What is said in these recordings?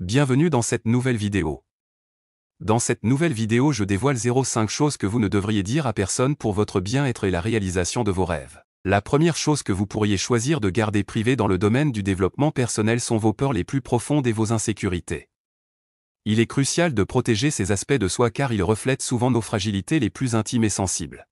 Bienvenue dans cette nouvelle vidéo. Dans cette nouvelle vidéo, je dévoile 5 choses que vous ne devriez dire à personne pour votre bien-être et la réalisation de vos rêves. La première chose que vous pourriez choisir de garder privée dans le domaine du développement personnel sont vos peurs les plus profondes et vos insécurités. Il est crucial de protéger ces aspects de soi car ils reflètent souvent nos fragilités les plus intimes et sensibles.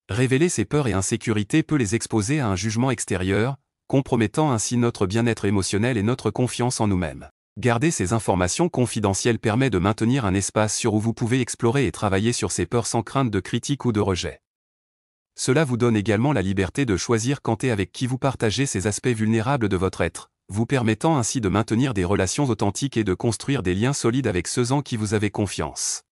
Révéler ces peurs et insécurités peut les exposer à un jugement extérieur, compromettant ainsi notre bien-être émotionnel et notre confiance en nous-mêmes. Garder ces informations confidentielles permet de maintenir un espace sûr où vous pouvez explorer et travailler sur ces peurs sans crainte de critique ou de rejet. Cela vous donne également la liberté de choisir quand et avec qui vous partagez ces aspects vulnérables de votre être, vous permettant ainsi de maintenir des relations authentiques et de construire des liens solides avec ceux en qui vous avez confiance.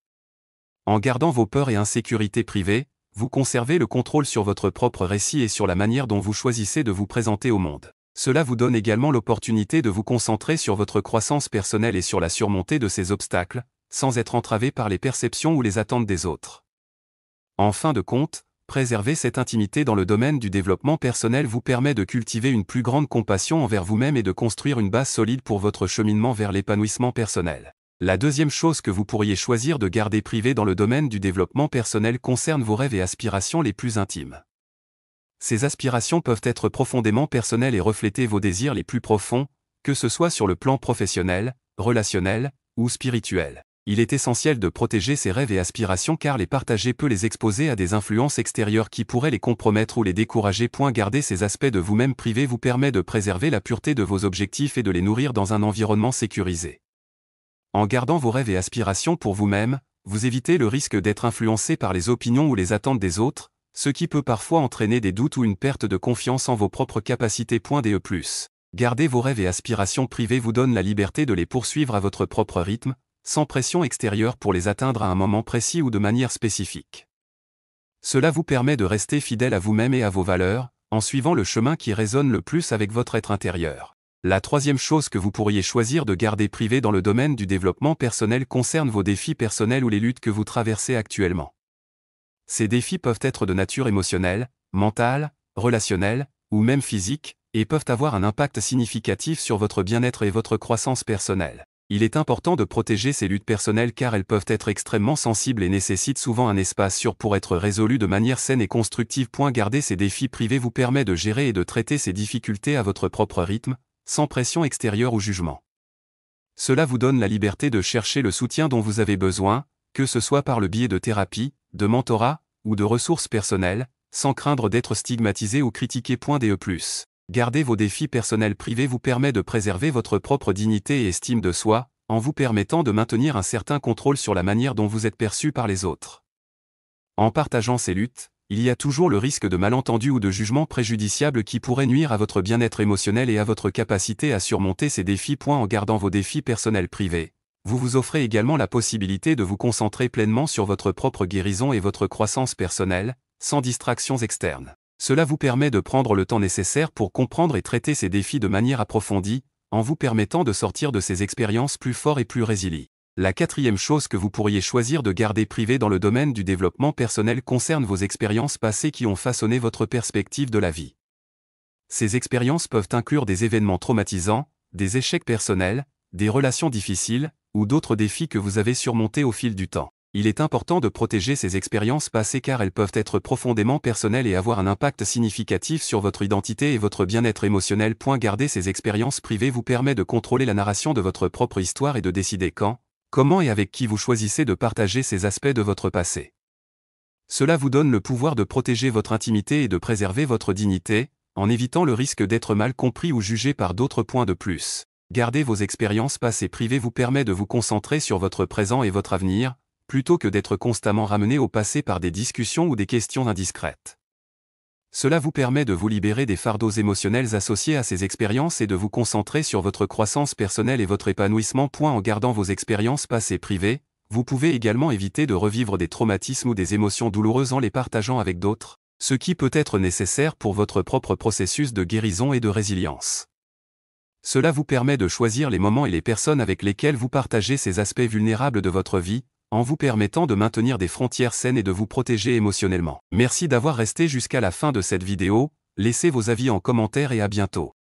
En gardant vos peurs et insécurités privées, vous conservez le contrôle sur votre propre récit et sur la manière dont vous choisissez de vous présenter au monde. Cela vous donne également l'opportunité de vous concentrer sur votre croissance personnelle et sur la surmontée de ces obstacles, sans être entravé par les perceptions ou les attentes des autres. En fin de compte, préserver cette intimité dans le domaine du développement personnel vous permet de cultiver une plus grande compassion envers vous-même et de construire une base solide pour votre cheminement vers l'épanouissement personnel. La deuxième chose que vous pourriez choisir de garder privée dans le domaine du développement personnel concerne vos rêves et aspirations les plus intimes. Ces aspirations peuvent être profondément personnelles et refléter vos désirs les plus profonds, que ce soit sur le plan professionnel, relationnel ou spirituel. Il est essentiel de protéger ces rêves et aspirations car les partager peut les exposer à des influences extérieures qui pourraient les compromettre ou les décourager. Garder ces aspects de vous-même privés vous permet de préserver la pureté de vos objectifs et de les nourrir dans un environnement sécurisé. En gardant vos rêves et aspirations pour vous-même, vous évitez le risque d'être influencé par les opinions ou les attentes des autres, ce qui peut parfois entraîner des doutes ou une perte de confiance en vos propres capacités. Garder vos rêves et aspirations privés vous donne la liberté de les poursuivre à votre propre rythme, sans pression extérieure pour les atteindre à un moment précis ou de manière spécifique. Cela vous permet de rester fidèle à vous-même et à vos valeurs, en suivant le chemin qui résonne le plus avec votre être intérieur. La troisième chose que vous pourriez choisir de garder privée dans le domaine du développement personnel concerne vos défis personnels ou les luttes que vous traversez actuellement. Ces défis peuvent être de nature émotionnelle, mentale, relationnelle, ou même physique, et peuvent avoir un impact significatif sur votre bien-être et votre croissance personnelle. Il est important de protéger ces luttes personnelles car elles peuvent être extrêmement sensibles et nécessitent souvent un espace sûr pour être résolues de manière saine et constructive. Garder ces défis privés vous permet de gérer et de traiter ces difficultés à votre propre rythme, sans pression extérieure ou jugement. Cela vous donne la liberté de chercher le soutien dont vous avez besoin, que ce soit par le biais de thérapie, de mentorat, ou de ressources personnelles, sans craindre d'être stigmatisé ou critiqué. Garder vos défis personnels privés vous permet de préserver votre propre dignité et estime de soi, en vous permettant de maintenir un certain contrôle sur la manière dont vous êtes perçu par les autres. En partageant ces luttes, il y a toujours le risque de malentendus ou de jugements préjudiciables qui pourraient nuire à votre bien-être émotionnel et à votre capacité à surmonter ces défis. En gardant vos défis personnels privés, vous vous offrez également la possibilité de vous concentrer pleinement sur votre propre guérison et votre croissance personnelle, sans distractions externes. Cela vous permet de prendre le temps nécessaire pour comprendre et traiter ces défis de manière approfondie, en vous permettant de sortir de ces expériences plus fort et plus résilients. La quatrième chose que vous pourriez choisir de garder privée dans le domaine du développement personnel concerne vos expériences passées qui ont façonné votre perspective de la vie. Ces expériences peuvent inclure des événements traumatisants, des échecs personnels, des relations difficiles, ou d'autres défis que vous avez surmontés au fil du temps. Il est important de protéger ces expériences passées car elles peuvent être profondément personnelles et avoir un impact significatif sur votre identité et votre bien-être émotionnel. Garder ces expériences privées vous permet de contrôler la narration de votre propre histoire et de décider quand, comment et avec qui vous choisissez de partager ces aspects de votre passé. Cela vous donne le pouvoir de protéger votre intimité et de préserver votre dignité, en évitant le risque d'être mal compris ou jugé par d'autres. Garder vos expériences passées privées vous permet de vous concentrer sur votre présent et votre avenir, plutôt que d'être constamment ramené au passé par des discussions ou des questions indiscrètes. Cela vous permet de vous libérer des fardeaux émotionnels associés à ces expériences et de vous concentrer sur votre croissance personnelle et votre épanouissement. En gardant vos expériences passées privées, vous pouvez également éviter de revivre des traumatismes ou des émotions douloureuses en les partageant avec d'autres, ce qui peut être nécessaire pour votre propre processus de guérison et de résilience. Cela vous permet de choisir les moments et les personnes avec lesquels vous partagez ces aspects vulnérables de votre vie, en vous permettant de maintenir des frontières saines et de vous protéger émotionnellement. Merci d'avoir resté jusqu'à la fin de cette vidéo, laissez vos avis en commentaire et à bientôt.